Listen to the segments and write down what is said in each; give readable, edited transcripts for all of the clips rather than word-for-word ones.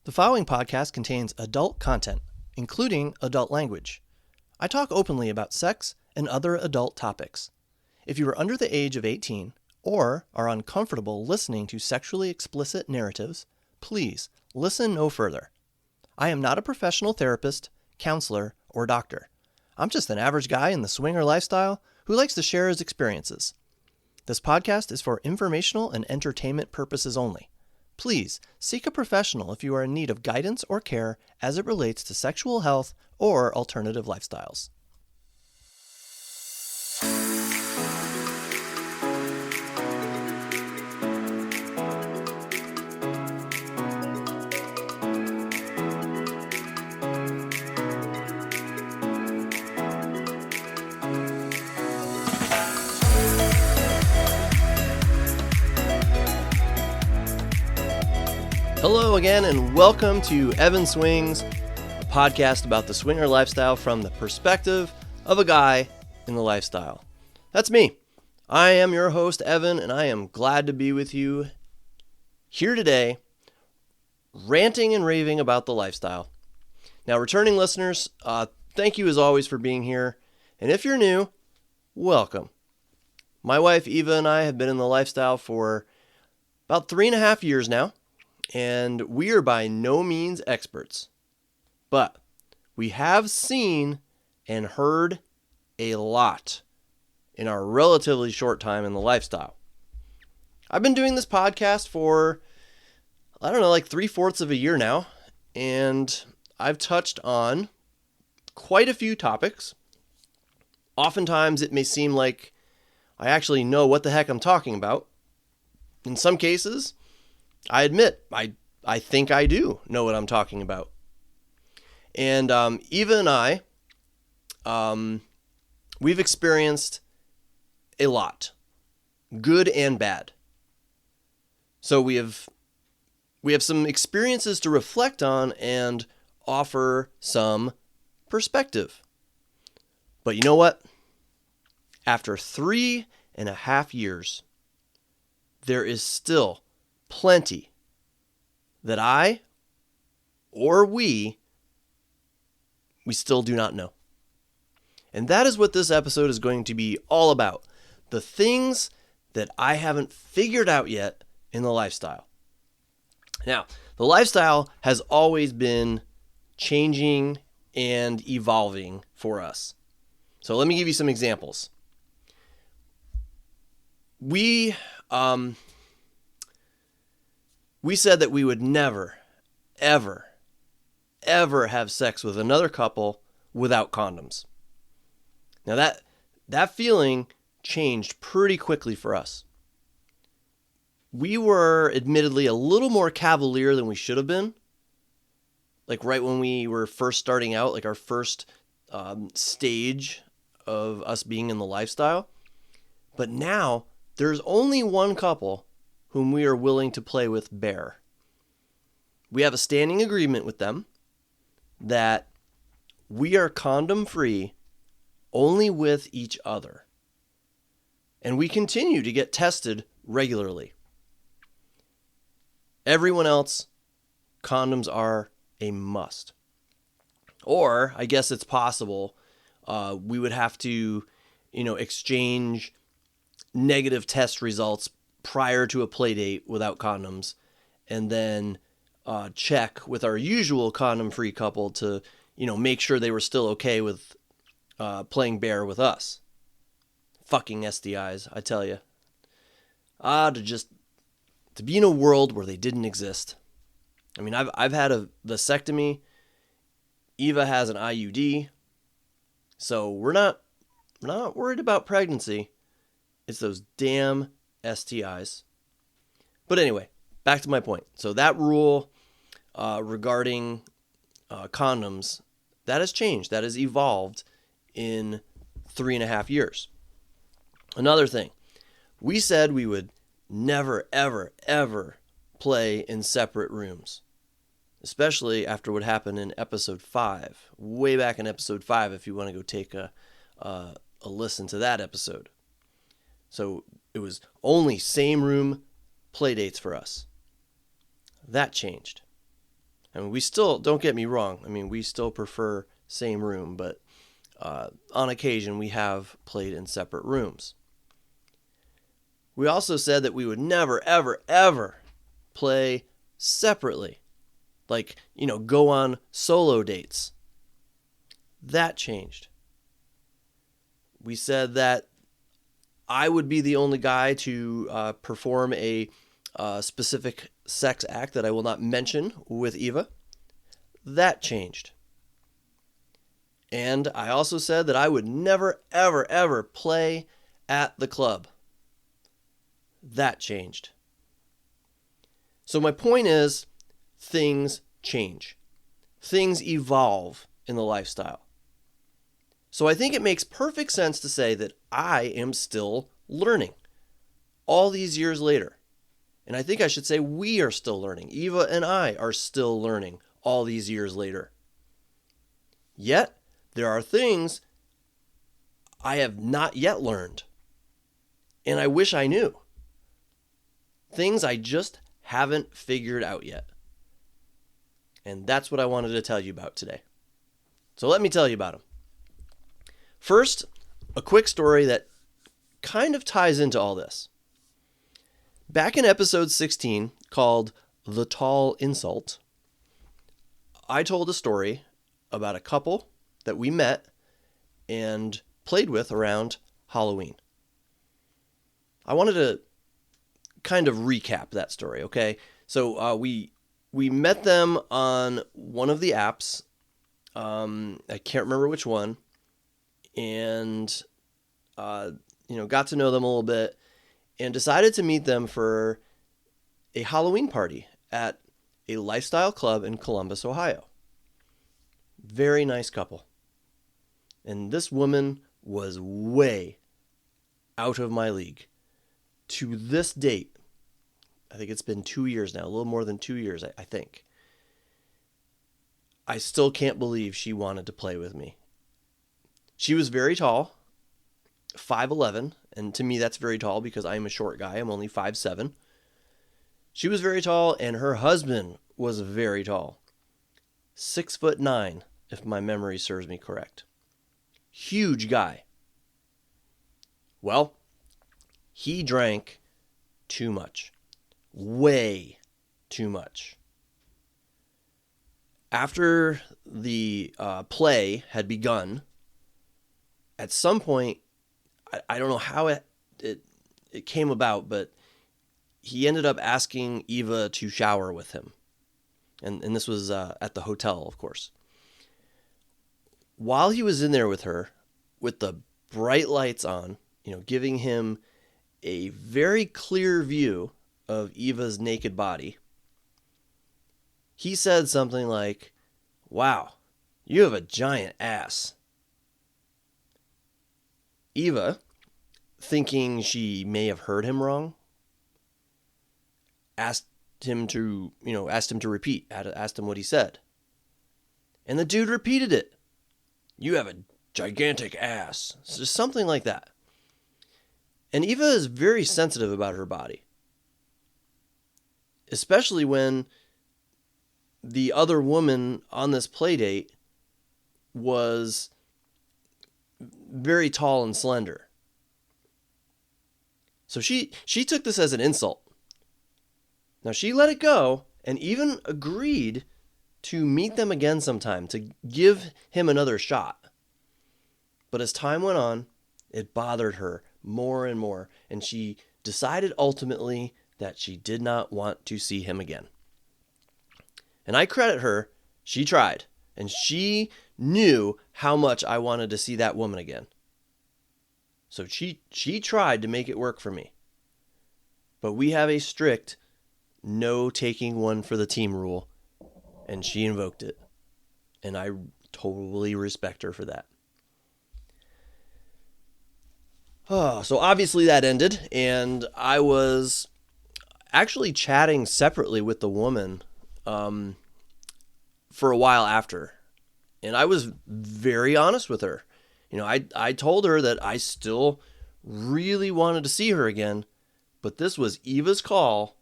The following podcast contains adult content, including adult language. I talk openly about sex and other adult topics. If you are under the age of 18 or are uncomfortable listening to sexually explicit narratives, please listen no further. I am not a professional therapist, counselor, or doctor. I'm just an average guy in the swinger lifestyle who likes to share his experiences. This podcast is for informational and entertainment purposes only. Please seek a professional if you are in need of guidance or care as it relates to sexual health or alternative lifestyles. Hello again, and welcome to Evan Swings, a podcast about the swinger lifestyle from the perspective of a guy in the lifestyle. That's me. I am your host, Evan, and I am glad to be with you here today, ranting and raving about the lifestyle. Now, returning listeners, thank you as always for being here, and if you're new, welcome. My wife, Eva, and I have been in the lifestyle for about 3.5 years now. And we are by no means experts, but we have seen and heard a lot in our relatively short time in the lifestyle. I've been doing this podcast for, like 3/4 of a year now, and I've touched on quite a few topics. Oftentimes it may seem like I actually know what the heck I'm talking about. In some cases, I admit, I think I do know what I'm talking about. And Eva and I, we've experienced a lot, good and bad. So we have some experiences to reflect on and offer some perspective. But you know what? After 3.5 years, there is still plenty that I or we still do not know. And that is what this episode is going to be all about. The things that I haven't figured out yet in the lifestyle. Now, the lifestyle has always been changing and evolving for us. So let me give you some examples. We said that we would never, ever have sex with another couple without condoms. Now that feeling changed pretty quickly for us. We were admittedly a little more cavalier than we should have been. Like right when we were first starting out, like our first stage of us being in the lifestyle. But now there's only one couple whom we are willing to play with bare. We have a standing agreement with them that we are condom free only with each other. And we continue to get tested regularly. Everyone else, condoms are a must. Or, I guess it's possible, we would have to, exchange negative test results prior to a play date without condoms, and then check with our usual condom-free couple to, make sure they were still okay with playing bare with us. Fucking STIs, I tell you. To be in a world where they didn't exist. I mean, I've had a vasectomy. Eva has an IUD. So we're not worried about pregnancy. It's those damn STIs. But anyway, back to my point. So that rule regarding condoms, that has changed. That has evolved in 3.5 years. Another thing, we said we would never, ever play in separate rooms. Especially after what happened in episode 5. Way back in episode 5 if you want to go take a listen to that episode. So it was only same room play dates for us. That changed. I mean, we still, don't get me wrong, I mean, we still prefer same room, but on occasion we have played in separate rooms. We also said that we would never, ever, ever play separately. Like, go on solo dates. That changed. We said that I would be the only guy to perform a specific sex act that I will not mention with Eva. That changed. And I also said that I would never, ever, ever play at the club. That changed. So my point is, things change. Things evolve in the lifestyle. So I think it makes perfect sense to say that I am still learning all these years later. And I think I should say we are still learning. Eva and I are still learning all these years later. Yet, there are things I have not yet learned. And I wish I knew. Things I just haven't figured out yet. And that's what I wanted to tell you about today. So let me tell you about them. First, a quick story that kind of ties into all this. Back in episode 16, called The Tall Insult, I told a story about a couple that we met and played with around Halloween. I wanted to kind of recap that story, okay? So we met them on one of the apps. I can't remember which one. And, got to know them a little bit and decided to meet them for a Halloween party at a lifestyle club in Columbus, Ohio. Very nice couple. And this woman was way out of my league. To this date, I think it's been 2 years now, a little more than 2 years, I think. I still can't believe she wanted to play with me. She was very tall, 5'11", and to me that's very tall because I'm a short guy. I'm only 5'7". She was very tall, and her husband was very tall. 6'9", if my memory serves me correct. Huge guy. Well, he drank too much. Way too much. After the play had begun, at some point, I don't know how it came about, but he ended up asking Eva to shower with him. And this was at the hotel, of course. While he was in there with her, with the bright lights on, giving him a very clear view of Eva's naked body, he said something like, "Wow, you have a giant ass." Eva, thinking she may have heard him wrong, asked him to repeat, asked him what he said. And the dude repeated it. "You have a gigantic ass." So something like that. And Eva is very sensitive about her body. Especially when the other woman on this play date was very tall and slender. So she took this as an insult. Now she let it go and even agreed to meet them again sometime, to give him another shot. But as time went on, it bothered her more and more, and she decided ultimately that she did not want to see him again. And I credit her. She tried, and she knew how much I wanted to see that woman again. So she tried to make it work for me. But we have a strict no taking one for the team rule, and she invoked it. And I totally respect her for that. So obviously that ended, and I was actually chatting separately with the woman for a while after. And I was very honest with her. I told her that I still really wanted to see her again, but this was Eva's call,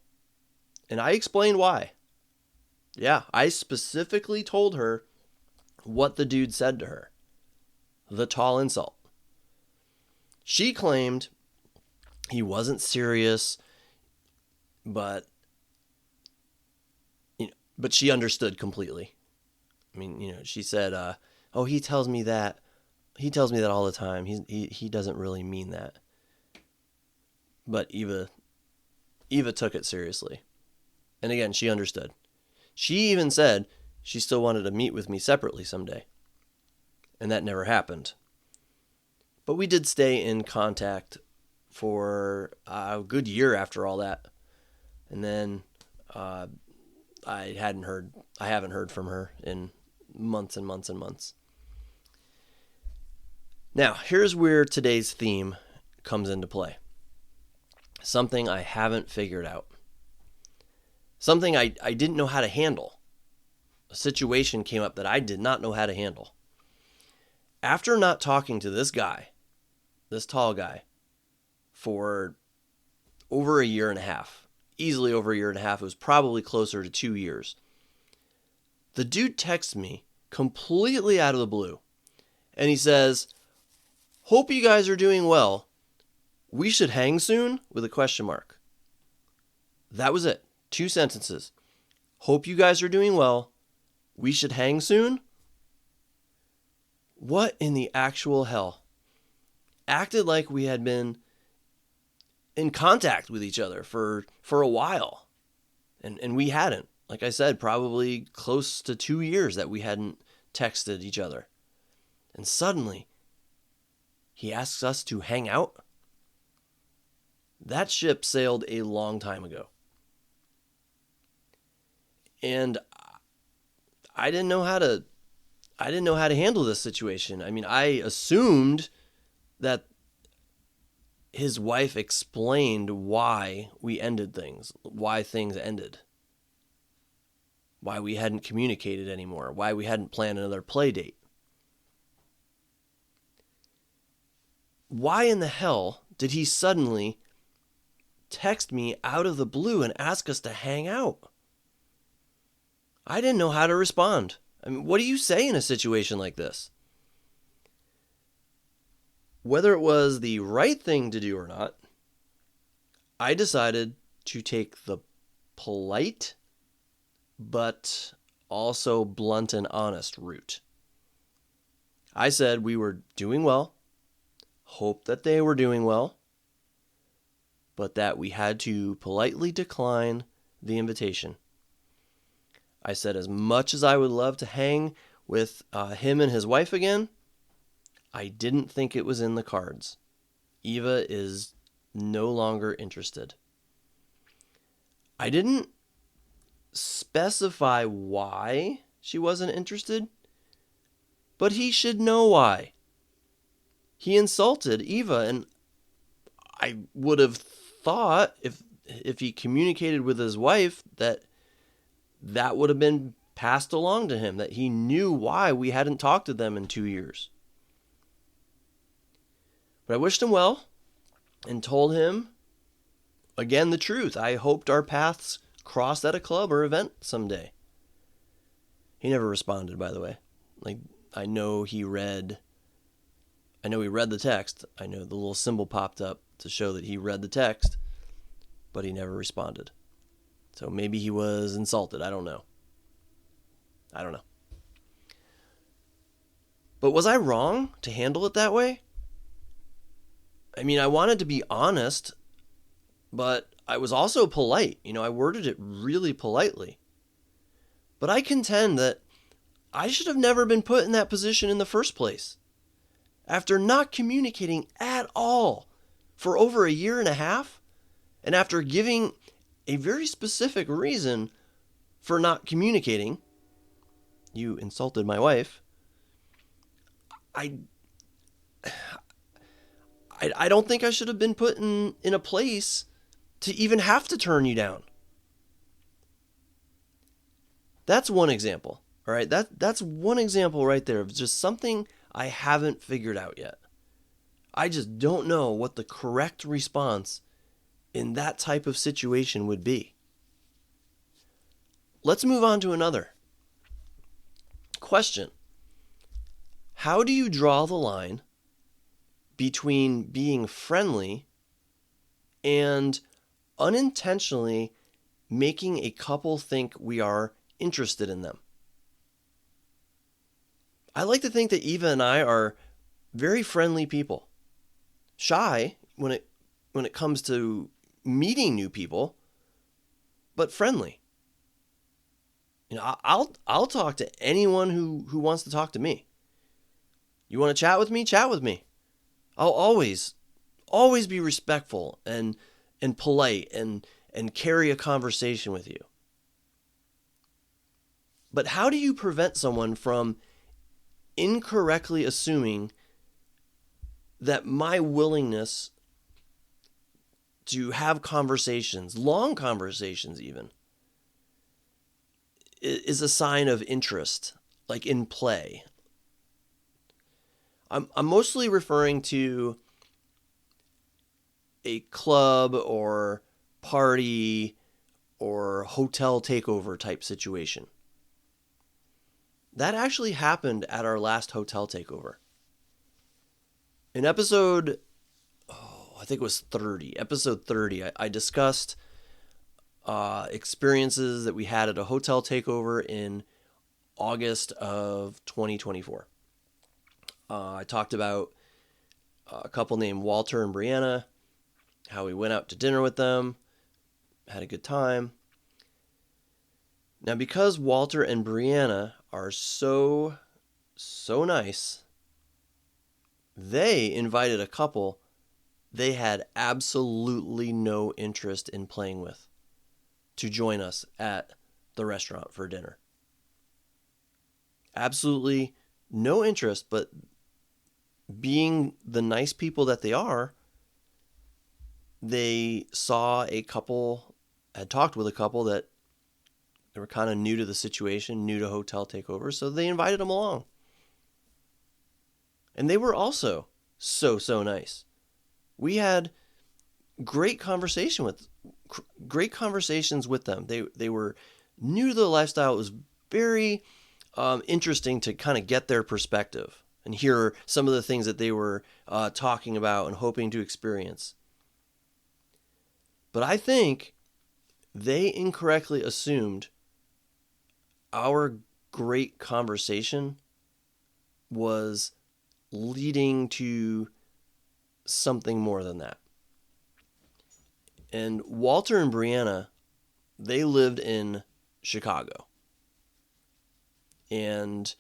and I explained why. Yeah, I specifically told her what the dude said to her. The tall insult. She claimed he wasn't serious, but but she understood completely. I mean, she said, "Oh, he tells me that. He tells me that all the time. He doesn't really mean that." But Eva took it seriously. And again, she understood. She even said she still wanted to meet with me separately someday. And that never happened. But we did stay in contact for a good year after all that. And then I haven't heard from her in months and months and months. Now, here's where today's theme comes into play. Something I haven't figured out. Something I didn't know how to handle. A situation came up that I did not know how to handle. After not talking to this guy, this tall guy, for over a year and a half, easily over a year and a half, it was probably closer to 2 years, the dude texts me completely out of the blue. And he says, "Hope you guys are doing well. We should hang soon?" with a question mark. That was it. 2 sentences. "Hope you guys are doing well. We should hang soon?" What in the actual hell? Acted like we had been in contact with each other for a while. And we hadn't. Like I said, probably close to 2 years that we hadn't texted each other. And suddenly, he asks us to hang out? That ship sailed a long time ago. And I didn't know how to handle this situation. I mean, I assumed that his wife explained why we ended things, why things ended, why we hadn't communicated anymore, why we hadn't planned another play date. Why in the hell did he suddenly text me out of the blue and ask us to hang out? I didn't know how to respond. I mean, what do you say in a situation like this? Whether it was the right thing to do or not, I decided to take the polite but also blunt and honest route. I said we were doing well, hoped that they were doing well, but that we had to politely decline the invitation. I said as much as I would love to hang with him and his wife again, I didn't think it was in the cards. Eva is no longer interested. I didn't specify why she wasn't interested, but he should know why. He insulted Eva, and I would have thought if he communicated with his wife that would have been passed along to him, that he knew why we hadn't talked to them in 2 years. But I wished him well and told him, again, the truth. I hoped our paths crossed at a club or event someday. He never responded, by the way. Like, I know he read the text. I know the little symbol popped up to show that he read the text, but he never responded. So maybe he was insulted. I don't know. But was I wrong to handle it that way? I mean, I wanted to be honest, but I was also polite. I worded it really politely. But I contend that I should have never been put in that position in the first place. After not communicating at all for over a year and a half, and after giving a very specific reason for not communicating, you insulted my wife, I don't think I should have been put in a place to even have to turn you down. That's one example, all right? That's one example right there of just something I haven't figured out yet. I just don't know what the correct response in that type of situation would be. let's move on to another question. How do you draw the line between being friendly and unintentionally making a couple think we are interested in them? I like to think that Eva and I are very friendly people. Shy when it comes to meeting new people, but friendly. I'll talk to anyone who wants to talk to me. You want to chat with me? Chat with me. I'll always be respectful and polite and carry a conversation with you. But how do you prevent someone from incorrectly assuming that my willingness to have conversations, long conversations even, is a sign of interest, like in play? I'm mostly referring to a club or party or hotel takeover type situation. That actually happened at our last hotel takeover. In episode, I think it was 30, episode 30, I discussed experiences that we had at a hotel takeover in August of 2024. I talked about a couple named Walter and Brianna, how we went out to dinner with them, had a good time. Now, because Walter and Brianna are so nice, they invited a couple they had absolutely no interest in playing with to join us at the restaurant for dinner. Absolutely no interest, but being the nice people that they are, they saw a couple, had talked with a couple that they were kind of new to the situation, new to hotel takeovers, so they invited them along. And they were also so nice. We had great conversations with them. They were new to the lifestyle. It was very interesting to kind of get their perspective and hear some of the things that they were talking about and hoping to experience. But I think they incorrectly assumed our great conversation was leading to something more than that. And Walter and Brianna, they lived in Chicago. And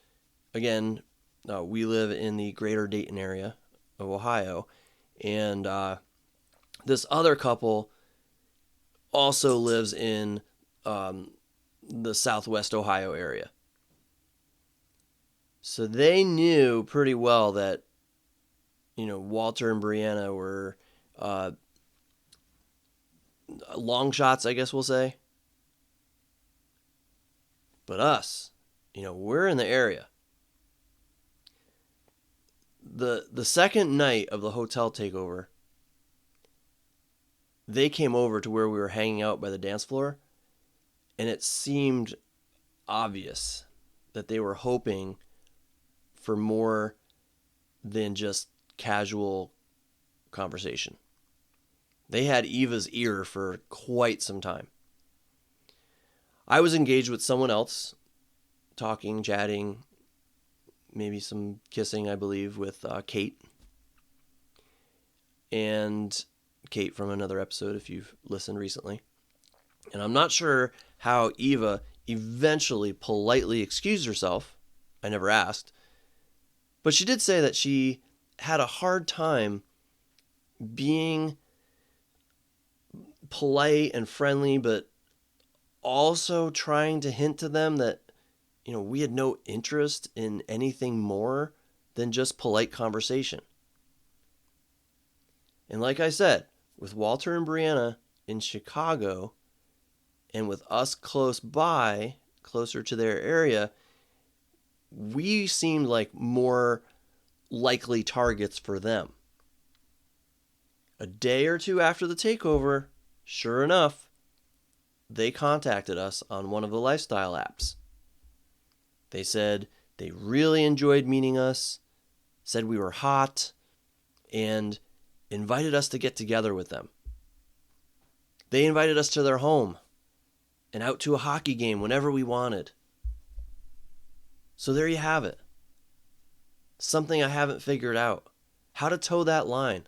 again, we live in the greater Dayton area of Ohio. And this other couple also lives in the Southwest Ohio area. So they knew pretty well that, Walter and Brianna were long shots, I guess we'll say. But us, we're in the area. The second night of the hotel takeover, they came over to where we were hanging out by the dance floor, and it seemed obvious that they were hoping for more than just casual conversation. They had Eva's ear for quite some time. I was engaged with someone else, talking, chatting, maybe some kissing, I believe, with Kate. And Kate from another episode, if you've listened recently. And I'm not sure how Eva eventually politely excused herself. I never asked. But she did say that she had a hard time being polite and friendly, but also trying to hint to them that, we had no interest in anything more than just polite conversation. And like I said, with Walter and Brianna in Chicago, and with us close by, closer to their area, we seemed like more likely targets for them. A day or two after the takeover, sure enough, they contacted us on one of the lifestyle apps. They said they really enjoyed meeting us, said we were hot, and invited us to get together with them. They invited us to their home and out to a hockey game whenever we wanted. So there you have it. Something I haven't figured out. How to toe that line.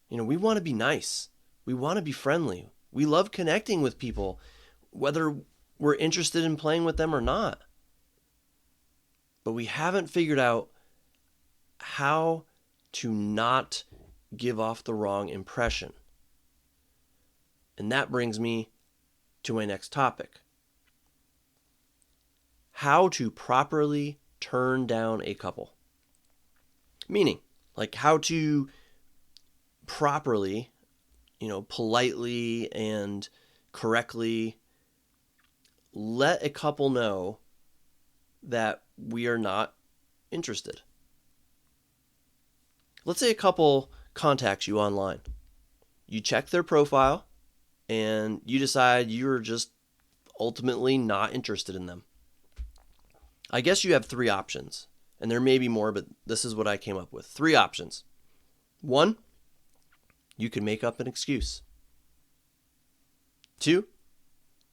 We want to be nice. We want to be friendly. We love connecting with people, whether we're interested in playing with them or not. But we haven't figured out how to not give off the wrong impression. And that brings me to my next topic. How to properly turn down a couple. Meaning, like how to properly, politely and correctly let a couple know that we are not interested. Let's say a couple contacts you online. You check their profile and you decide you're just ultimately not interested in them. I guess you have 3 options, and there may be more, but this is what I came up with. 3 options. 1, you can make up an excuse. 2,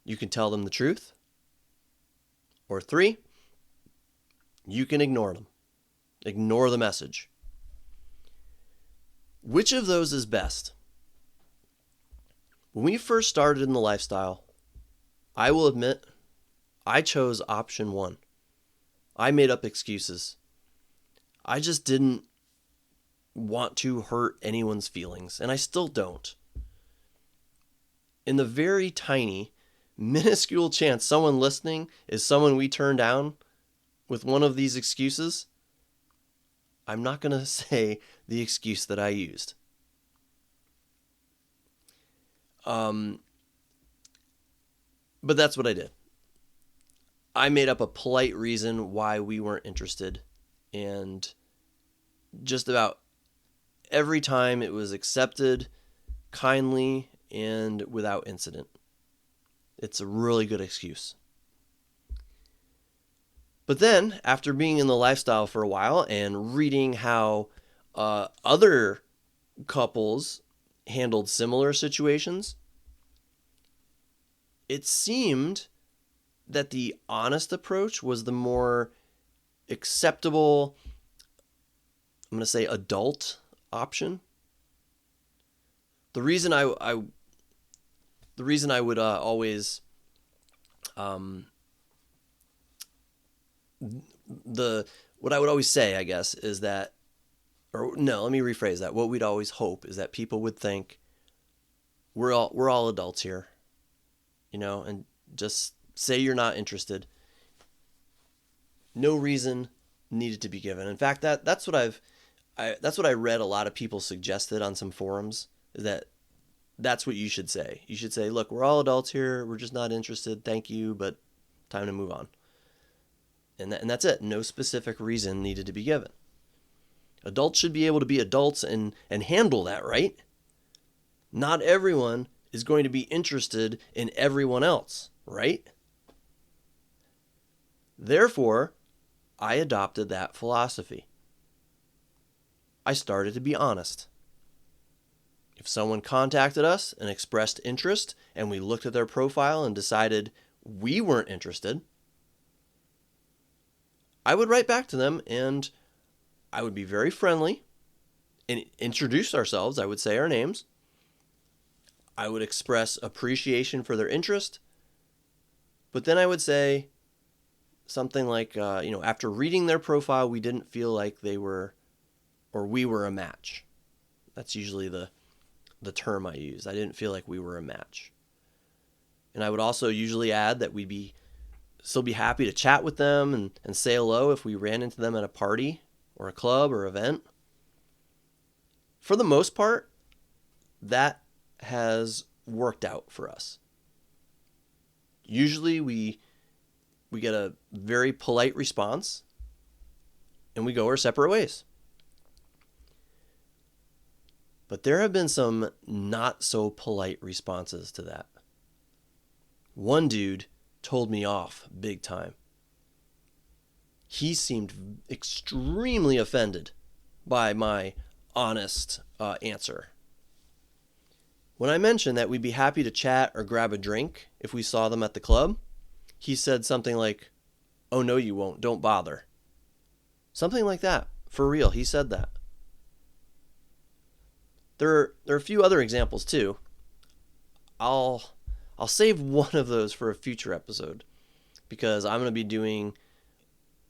you can tell them the truth. Or 3, you can ignore them. Ignore the message. Which of those is best? When we first started in the lifestyle, I will admit, I chose option 1. I made up excuses. I just didn't want to hurt anyone's feelings, and I still don't. In the very tiny, minuscule chance someone listening is someone we turn down with one of these excuses, I'm not going to say the excuse that I used. But that's what I did. I made up a polite reason why we weren't interested, and just about every time it was accepted kindly and without incident. It's a really good excuse. But then, after being in the lifestyle for a while and reading how other couples handled similar situations, it seemed that the honest approach was the more acceptable, I'm going to say adult option. The reason I would always what I would always say, I guess, is that, or no, let me rephrase that. What we'd always hope is that people would think we're all adults here, and just say you're not interested. No reason needed to be given. In fact, that's what I read a lot of people suggested on some forums, is that's what you should say. You should say, look, we're all adults here. We're just not interested. Thank you, but time to move on. And that's it. No specific reason needed to be given. Adults should be able to be adults and handle that, right? Not everyone is going to be interested in everyone else, right? Therefore, I adopted that philosophy. I started to be honest. If someone contacted us and expressed interest, and we looked at their profile and decided we weren't interested, I would write back to them and I would be very friendly and introduce ourselves. I would say our names. I would express appreciation for their interest. But then I would say something like, after reading their profile, we didn't feel like they were, or we were a match. That's usually the term I use. I didn't feel like we were a match. And I would also usually add that we'd still be happy to chat with them and say hello if we ran into them at a party or a club or event. For the most part, that has worked out for us. Usually we get a very polite response and we go our separate ways. But there have been some not so polite responses to that. One dude told me off big time. He seemed extremely offended by my honest answer. When I mentioned that we'd be happy to chat or grab a drink if we saw them at the club, he said something like, "Oh, no, you won't. Don't bother." Something like that. For real, he said that. There are a few other examples too. I'll save one of those for a future episode because I'm going to be doing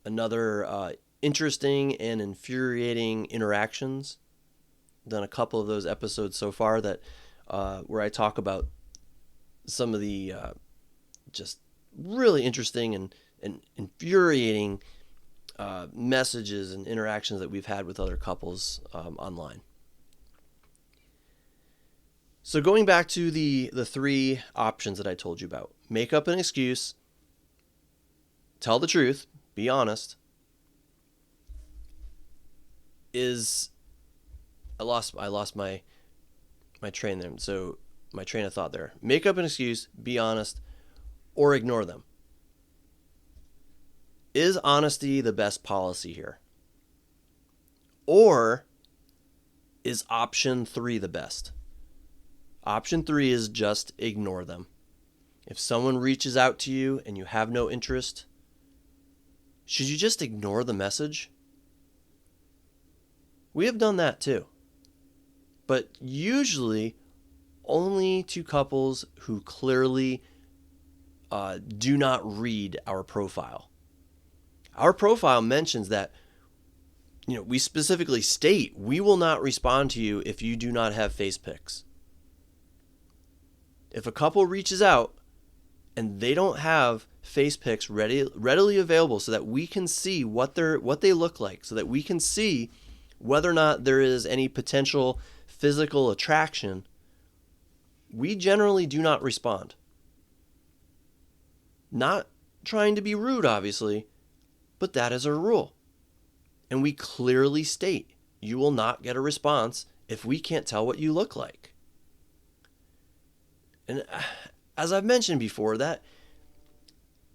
another interesting and infuriating interactions. Done a couple of those episodes so far that where I talk about some of the just really interesting and infuriating messages and interactions that we've had with other couples online. So going back to the three options that I told you about: make up an excuse, tell the truth, be honest. I lost my train there. So my train of thought there. Make up an excuse, be honest, or ignore them. Is honesty the best policy here? Or is option 3 the best? Option 3 is just ignore them. If someone reaches out to you and you have no interest, should you just ignore the message? We have done that too. But usually only to couples who clearly do not read our profile. Our profile mentions that, we specifically state we will not respond to you if you do not have face pics. If a couple reaches out and they don't have face pics readily available so that we can see what they look like, so that we can see whether or not there is any potential physical attraction, we generally do not respond. Not trying to be rude, obviously, but that is our rule. And we clearly state you will not get a response if we can't tell what you look like. And as I've mentioned before, that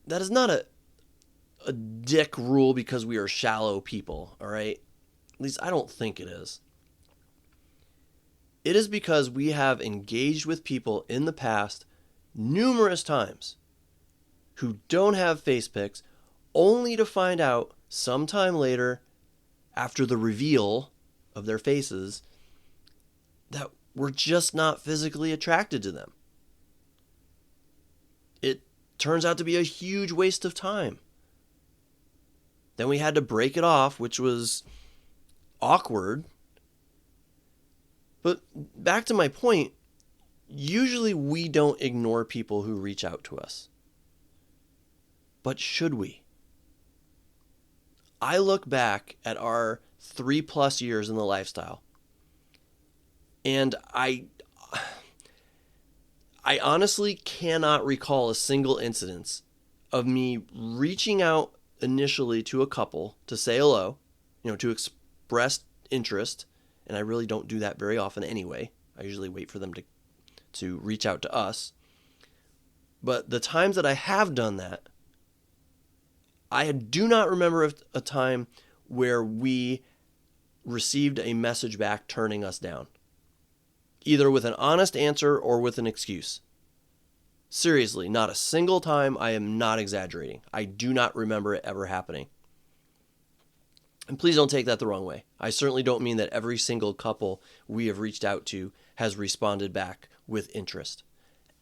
is not a dick rule because we are shallow people, all right? At least I don't think it is. It is because we have engaged with people in the past numerous times who don't have face pics, only to find out sometime later, after the reveal of their faces, that we're just not physically attracted to them. It turns out to be a huge waste of time. Then we had to break it off, which was awkward. But back to my point, usually we don't ignore people who reach out to us. But should we? I look back at our 3+ years in the lifestyle, and I honestly cannot recall a single instance of me reaching out initially to a couple to say hello, to express interest, and I really don't do that very often anyway. I usually wait for them to reach out to us. But the times that I have done that, I do not remember a time where we received a message back turning us down, either with an honest answer or with an excuse. Seriously, not a single time. I am not exaggerating. I do not remember it ever happening. And please don't take that the wrong way. I certainly don't mean that every single couple we have reached out to has responded back with interest.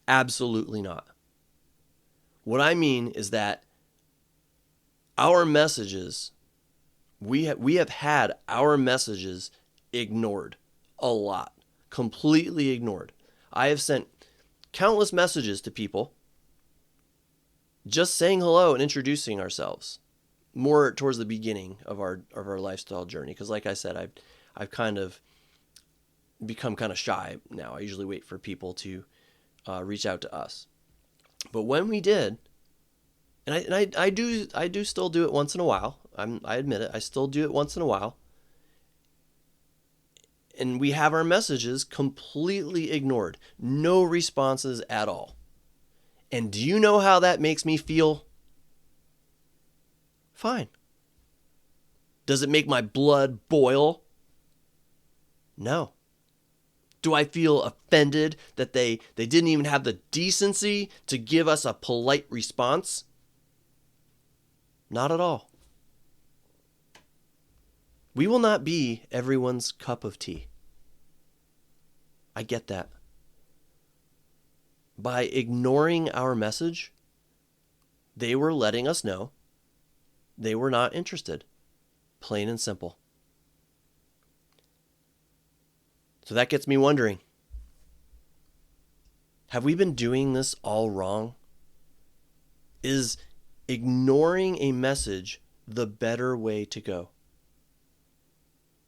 Absolutely not. What I mean is that our messages, we have had our messages ignored a lot, completely ignored. I have sent countless messages to people just saying hello and introducing ourselves, more towards the beginning of our lifestyle journey, because like I said, I've kind of become kind of shy now. I usually wait for people to reach out to us. But when we did, and I do still do it once in a while. I admit it. I still do it once in a while. And we have our messages completely ignored. No responses at all. And do you know how that makes me feel? Fine. Does it make my blood boil? No. Do I feel offended that they didn't even have the decency to give us a polite response? Not at all. We will not be everyone's cup of tea. I get that. By ignoring our message, they were letting us know they were not interested. Plain and simple. So that gets me wondering, have we been doing this all wrong? Is ignoring a message the better way to go?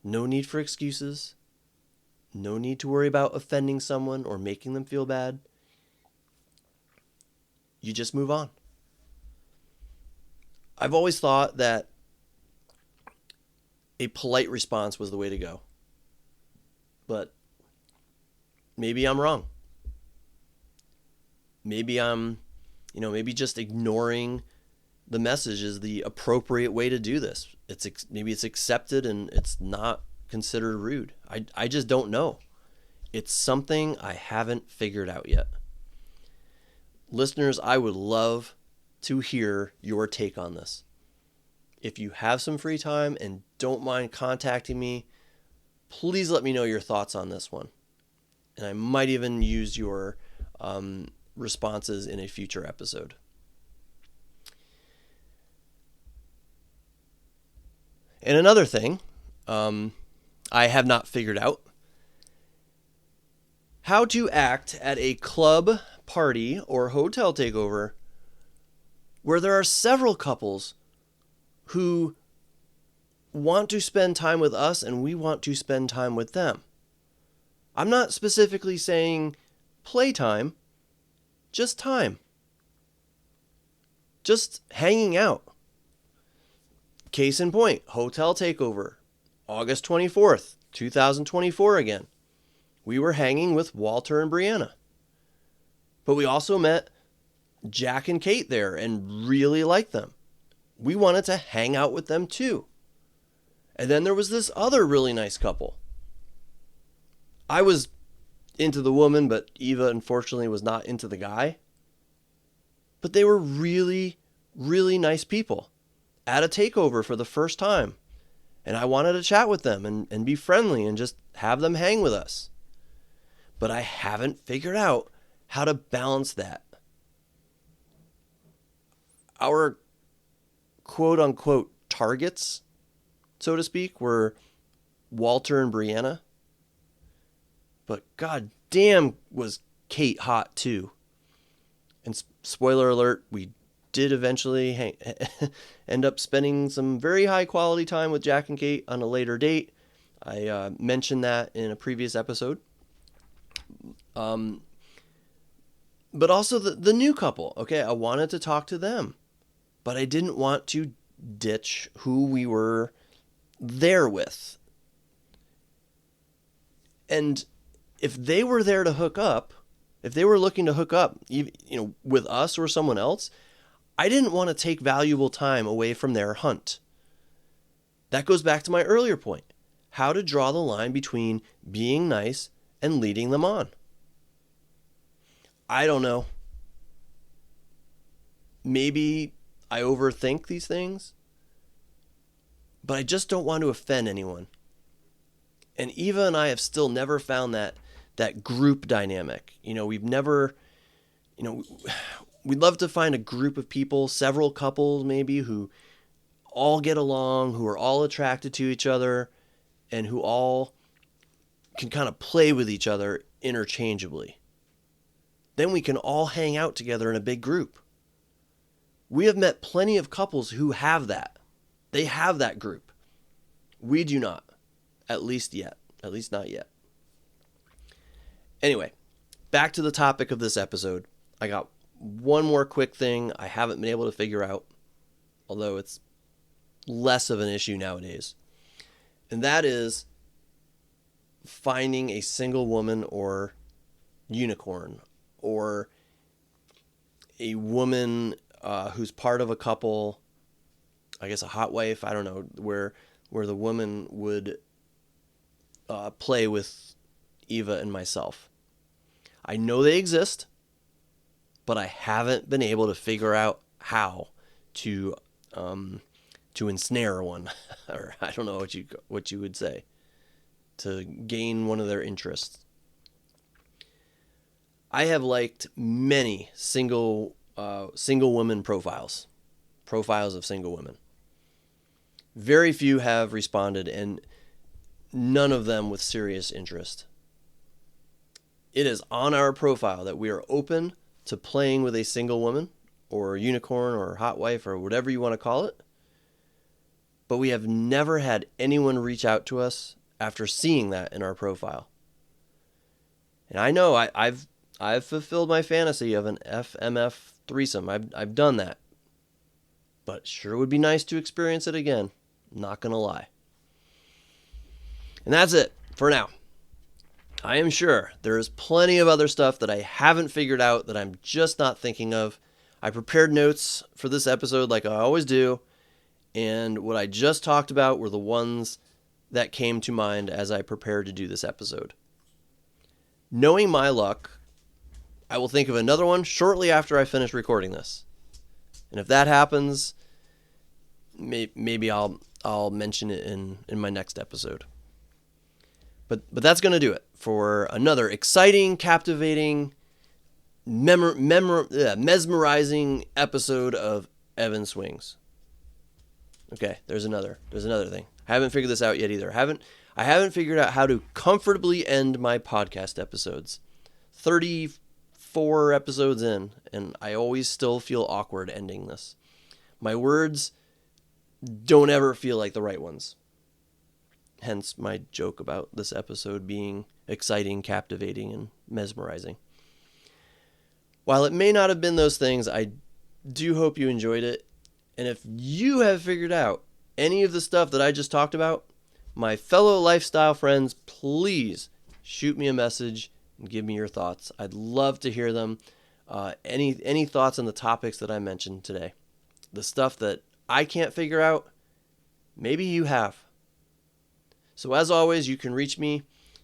No need for excuses. No need to worry about offending someone or making them feel bad. You just move on. I've always thought that a polite response was the way to go. But maybe I'm wrong. Maybe maybe just ignoring the message is the appropriate way to do this. Maybe it's accepted and it's not considered rude. I just don't know. It's something I haven't figured out yet. Listeners, I would love to hear your take on this. If you have some free time and don't mind contacting me, please let me know your thoughts on this one. And I might even use your responses in a future episode. And another thing I have not figured out: how to act at a club, party, or hotel takeover where there are several couples who want to spend time with us and we want to spend time with them. I'm not specifically saying playtime, just time. Just hanging out. Case in point, hotel takeover, August 24th, 2024 again. We were hanging with Walter and Brianna. But we also met Jack and Kate there and really liked them. We wanted to hang out with them too. And then there was this other really nice couple. I was into the woman, but Eva unfortunately was not into the guy. But they were really, really nice people at a takeover for the first time. And I wanted to chat with them and be friendly and just have them hang with us. But I haven't figured out how to balance that. Our quote unquote targets, so to speak, were Walter and Brianna. But god damn was Kate hot too. And spoiler alert, we did eventually end up spending some very high quality time with Jack and Kate on a later date. I mentioned that in a previous episode. But also the new couple. Okay, I wanted to talk to them, but I didn't want to ditch who we were there with. And if they were there to hook up, if they were looking to hook up, with us or someone else, I didn't want to take valuable time away from their hunt. That goes back to my earlier point. How to draw the line between being nice and leading them on. I don't know. Maybe I overthink these things, but I just don't want to offend anyone. And Eva and I have still never found that group dynamic. We've never, we'd love to find a group of people, several couples maybe, who all get along, who are all attracted to each other, and who all can kind of play with each other interchangeably. Then we can all hang out together in a big group. We have met plenty of couples who have that. They have that group. We do not. At least yet. At least not yet. Anyway, back to the topic of this episode. I got one more quick thing I haven't been able to figure out, although it's less of an issue nowadays. And that is finding a single woman or unicorn or a woman who's part of a couple, I guess a hot wife, I don't know, where the woman would play with Eva and myself. I know they exist, but I haven't been able to figure out how to ensnare one, or I don't know what you would say, to gain one of their interests. I have liked many single women profiles of single women. Very few have responded, and none of them with serious interest. It is on our profile that we are open to playing with a single woman or unicorn or hot wife or whatever you want to call it. But we have never had anyone reach out to us after seeing that in our profile. And I know I've fulfilled my fantasy of an FMF threesome. I've done that. But sure would be nice to experience it again. Not gonna lie. And that's it for now. I am sure there is plenty of other stuff that I haven't figured out that I'm just not thinking of. I prepared notes for this episode like I always do, and what I just talked about were the ones that came to mind as I prepared to do this episode. Knowing my luck, I will think of another one shortly after I finish recording this. And if that happens, maybe I'll mention it in my next episode. But that's going to do it for another exciting, captivating, mesmerizing episode of Evan Swings. Okay, there's another thing. I haven't figured this out yet either. I haven't figured out how to comfortably end my podcast episodes. 34 episodes in, and I always still feel awkward ending this. My words don't ever feel like the right ones. Hence my joke about this episode being exciting, captivating, and mesmerizing. While it may not have been those things, I do hope you enjoyed it. And if you have figured out any of the stuff that I just talked about, my fellow lifestyle friends, please shoot me a message and give me your thoughts. I'd love to hear them. Any thoughts on the topics that I mentioned today. The stuff that I can't figure out, maybe you have. So as always, you can reach me.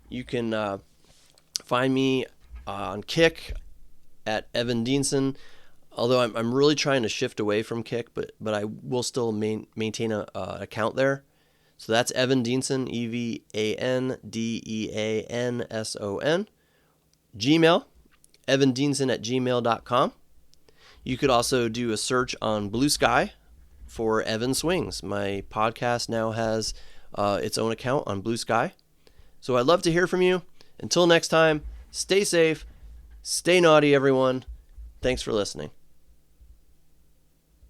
You can find me on Kick at Evan Dienson. Although I'm really trying to shift away from Kick, but I will still maintain an account there. So that's Evan Dienson, EvanDeanson. Gmail, evandeenson@gmail.com. You could also do a search on Blue Sky for Evan Swings. My podcast now has its own account on Blue Sky. So I'd love to hear from you. Until next time, stay safe, stay naughty, everyone. Thanks for listening.